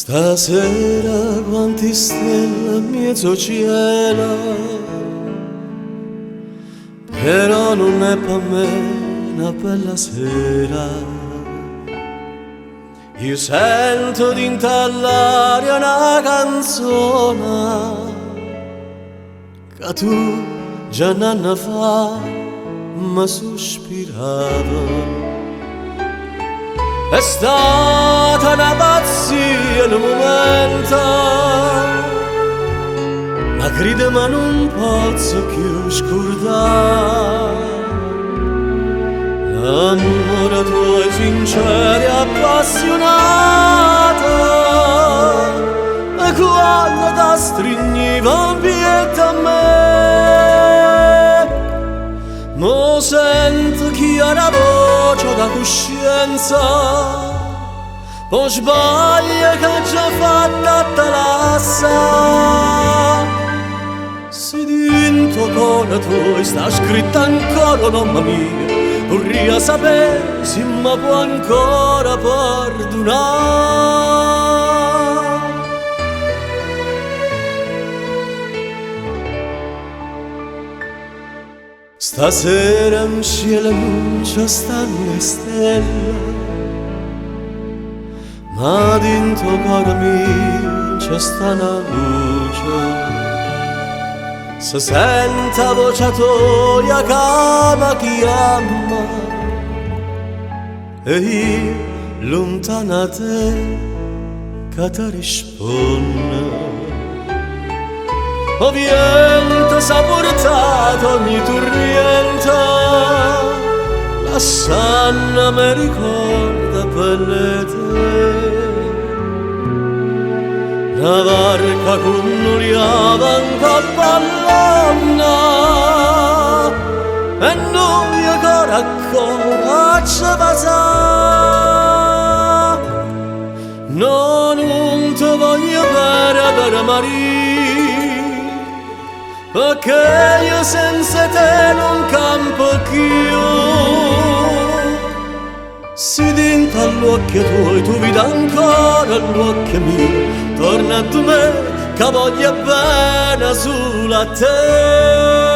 Stasera quanti stelle a mezzo cielo, però non è per me una bella sera. Io sento d'intallare una canzone che tu già un anno fa m'ha sospirato. È stata una pazzia in un momento, ma credimi non posso più scordare. L'amore tuo è sincero e appassionato, e quando ti stringiva un pietto a me, mo sento che ha la voce da coscienza, poi sbaglia che ha già fatta talassa. Se dentro cuore tuo sta scritta ancora mamma mia, vorrei sapere se mi può ancora perdonare. Stasera in cielo non ci stanno le stelle, ma dentro cuore mio c'è sta una luce. Se sente la voce tua che mi chiama, e io lontana da te che ti rispondo. O vento s'ha portato ogni tormento, lasciando mi ricorda per te. Una barca con un'oliava in coppa all'onna, e noi ancora ancora ci passa. No, non ti voglio perdere Maria, perché io senza te non campo più. Se dentro all'occhio tuoi tu vedi ancora l'occhio mio, torna a me che voglio bene solo a te.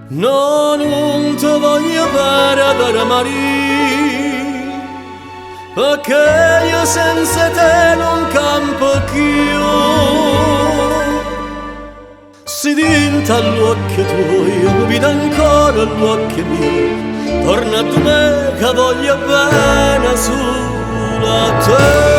No, non ti voglio perdere Maria, perché io senza te non campo più. Se dentro all'occhio tuo io vedo ancora l'occhio mio, torna a me che voglio bene solo a te.